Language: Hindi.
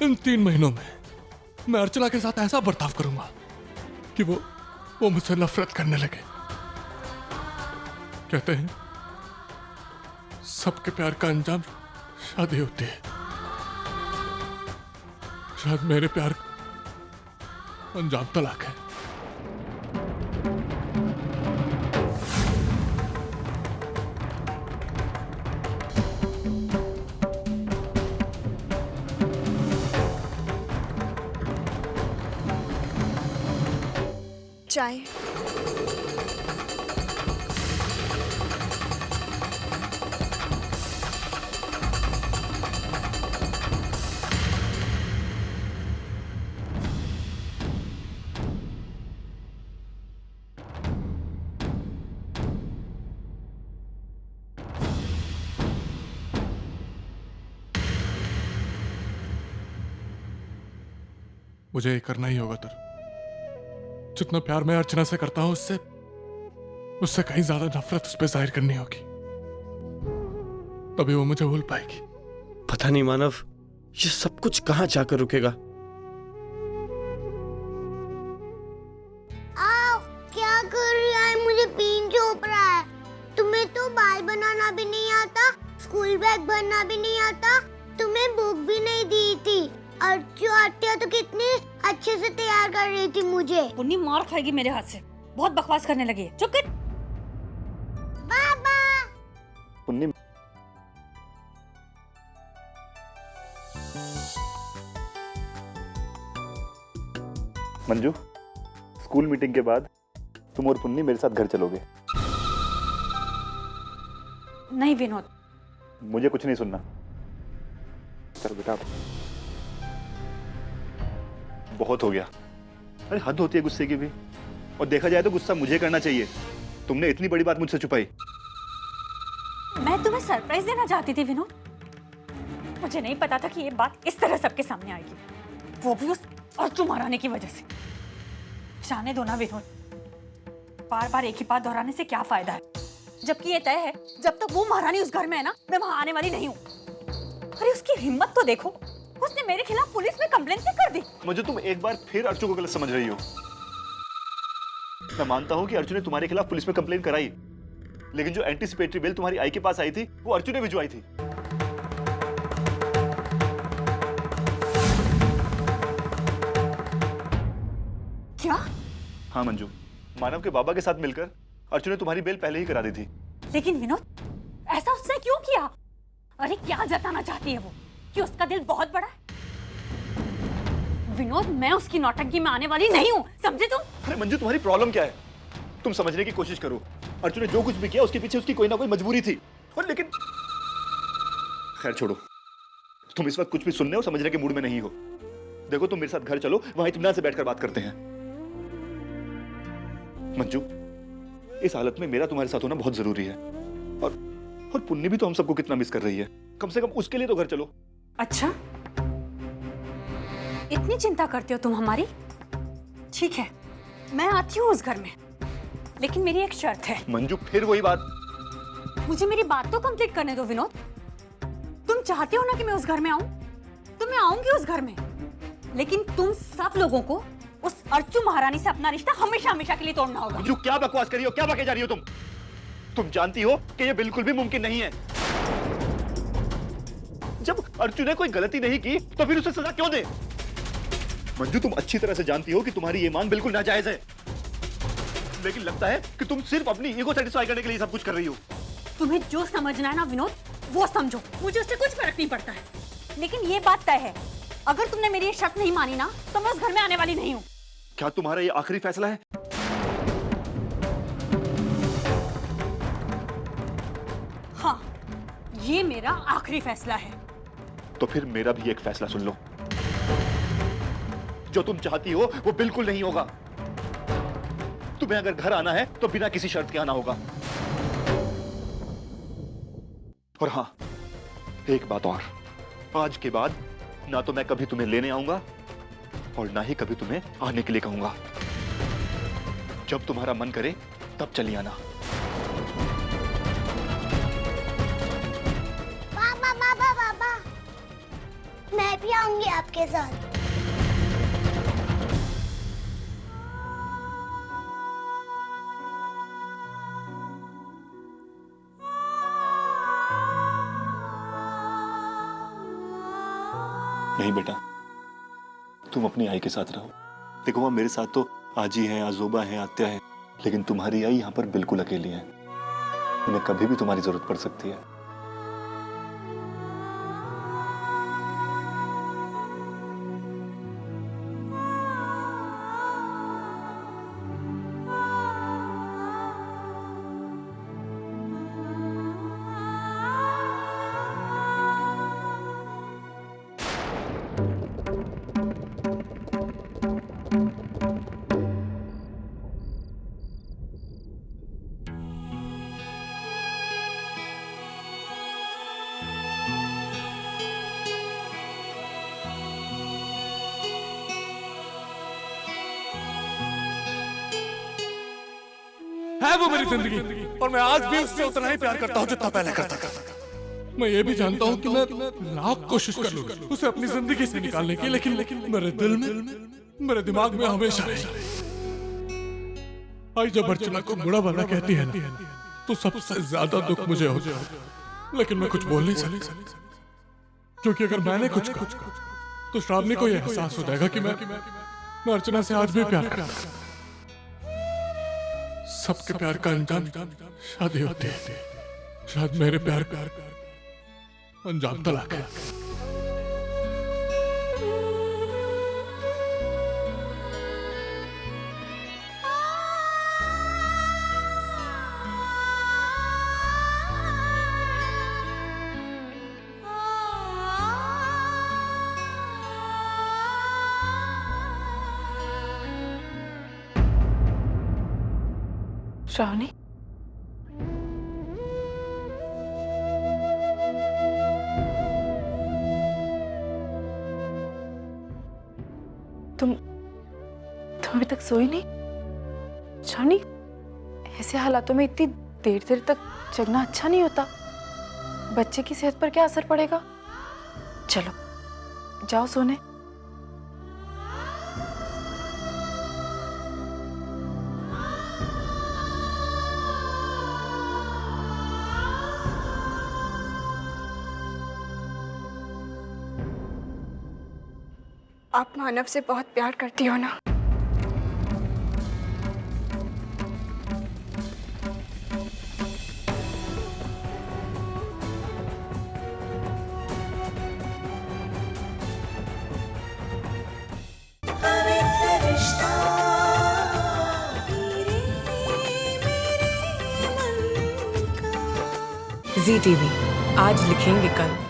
इन 3 महीनों में मैं अर्चना के साथ ऐसा बर्ताव करूंगा कि वो मुझसे नफरत करने लगे। कहते हैं सबके प्यार का अंजाम शादी होती है। शायद मेरे प्यार का अंजाम तलाक है। चाय। मुझे ये करना ही होगा तर। जितना प्यार मैं अर्चना से करता हूं उससे कहीं ज्यादा नफरत उस पर जाहिर करनी होगी, तभी वो मुझे भूल पाएगी। पता नहीं मानव, ये सब कुछ कहां जाकर रुकेगा। आओ, क्या कर रहा है? मुझे पीन चोप रहा है। तुम्हें तो बाल बनाना भी नहीं आता, स्कूल बैग भरना भी नहीं आता, तुम्हें बुक भी नहीं दी थी। अर्चू आंटिया तो कितने अच्छे से तैयार कर रही थी मुझे। पुन्नी मार खाएगी मेरे हाथ से, बहुत बकवास करने लगी है। चुप कर। बाबा। पुन्नी, मंजू, स्कूल मीटिंग के बाद तुम और पुन्नी मेरे साथ घर चलोगे। नहीं विनोद, मुझे कुछ नहीं सुनना। चलो बेटा, बहुत हो गया। अरे हद होती है गुस्से की भी, और देखा जाए तो गुस्सा मुझे करना चाहिए। तुमने इतनी बड़ी बात मुझसे छुपाई। मैं तुम्हें सरप्राइज देना चाहती थी विनोद। मुझे नहीं पता था कि ये बात इस तरह सबके सामने आएगी, वो भी उस अर्चू महारानी की वजह से। जाने दो ना विनोद, बार बार एक ही बात दोहराने से क्या फायदा है, जबकि ये तय है जब तक वो महारानी उस घर में है ना, मैं वहां आने वाली नहीं हूँ। अरे उसकी हिम्मत तो देखो, उसने मेरे खिलाफ पुलिस में कंप्लेंट भी कर दी। मुझे तुम एक बार फिर अर्चू को गलत समझ रही हो। मैं मानता हूं कि अर्चू ने तुम्हारे खिलाफ पुलिस में कंप्लेंट कराई, लेकिन जो एंटीसिपेटरी बेल तुम्हारी आई के पास आई थी वो अर्चू ने भिजवाई थी। क्या? हाँ मंजू, मानव के बाबा के साथ मिलकर अर्चू ने तुम्हारी बेल पहले ही करा दी थी। लेकिन विनोद, ऐसा उसने क्यों किया? अरे क्या जताना चाहती है वो कि उसका दिल बहुत बड़ा है? विनोद, मैं उसकी नौटंकी में आने वाली नहीं हूँ, समझे तुम? अरे मंजू, तुम्हारी प्रॉब्लम क्या है? तुम समझने की कोशिश करो। अर्चू ने जो कुछ भी किया उसके पीछे उसकी कोई ना कोई मजबूरी थी, और लेकिन खैर छोड़ो। तुम इस वक्त कुछ भी सुनने और समझने के मूड में नहीं हो। देखो, तुम मेरे साथ घर चलो, वहां इत्मीनान से बैठकर बात करते हैं। मंजू, इस हालत में मेरा तुम्हारे साथ होना बहुत जरूरी है, और पुन्नी भी तो हम सबको कितना मिस कर रही है। कम से कम उसके लिए तो घर चलो। अच्छा, इतनी चिंता करते हो तुम हमारी? ठीक है, मैं आती हूँ उस घर में, लेकिन मेरी एक शर्त है। मंजू, फिर वही बात। मुझे मेरी बात तो कंप्लीट करने दो विनोद। तुम चाहते हो ना कि मैं उस घर में आऊं, तो मैं आऊंगी उस घर में, लेकिन तुम सब लोगों को उस अर्चू महारानी से अपना रिश्ता हमेशा हमेशा के लिए तोड़ना होगा। मंजू, क्या बकवास कर रही हो? क्या बके जा रही हो तुम? तुम जानती हो कि यह बिल्कुल भी मुमकिन नहीं है। जब अर्चू ने कोई गलती नहीं की तो फिर उसे सजा क्यों दे? मंजू, तुम अच्छी तरह से जानती हो कि तुम्हारी ये मांग बिल्कुल नाजायज है, लेकिन लगता है कि तुम सिर्फ अपनी ईगो सेटिस्फाई करने के लिए सब कुछ कर रही हो। तुम्हें जो समझना है ना विनोद, वो समझो, मुझे उससे कुछ फर्क नहीं पड़ता है। लेकिन ये बात तय है, अगर तुमने मेरी ये शर्त नहीं मानी ना, तो मैं उस घर में आने वाली नहीं हूँ। क्या तुम्हारा ये आखिरी फैसला है? हाँ, ये मेरा आखिरी फैसला है। तो फिर मेरा भी एक फैसला सुन लो। जो तुम चाहती हो वो बिल्कुल नहीं होगा। तुम्हें अगर घर आना है तो बिना किसी शर्त के आना होगा। और हाँ, एक बात और, आज के बाद ना तो मैं कभी तुम्हें लेने आऊंगा और ना ही कभी तुम्हें आने के लिए कहूंगा। जब तुम्हारा मन करे तब चली आना। पापा, पापा, पापा, मैं भी आऊंगी। रहूंगी आपके साथ। नहीं बेटा, तुम अपनी आई के साथ रहो। देखो वहाँ मेरे साथ तो आजी हैं, आजोबा हैं, आत्या है, लेकिन तुम्हारी आई यहाँ पर बिल्कुल अकेली है। उन्हें कभी भी तुम्हारी जरूरत पड़ सकती है। है वो मेरी जिंदगी, और मैं आज भी उससे उतना ही प्यार करता हूँ जितना पहले करता था। मैं ये भी जानता हूँ कि मैं लाख कोशिश कर लूंगा उसे अपनी जिंदगी से निकालने की, लेकिन मेरे दिल में, मेरे दिमाग में हमेशा आई जब अर्चना को बुरा भला कहती है ना, तो सबसे ज्यादा दुख मुझे होता है। लेकिन मैं कुछ बोल नहीं सकता, क्योंकि अगर मैंने कुछ कहा तो श्रावणी को यह एहसास हो जाएगा कि मैं अर्चना से आज भी प्यार करता हूं। सबके प्यार का अंजाम शादी होती है, शायद मेरे प्यार का अंजाम तलाक है। श्रावणी, तुम अभी तक सोई नहीं? श्रावणी, ऐसे हालातों में इतनी देर तक जगना अच्छा नहीं होता। बच्चे की सेहत पर क्या असर पड़ेगा? चलो जाओ सोने। आप मानव से बहुत प्यार करती हो ना? ZTV, आज लिखेंगे कल।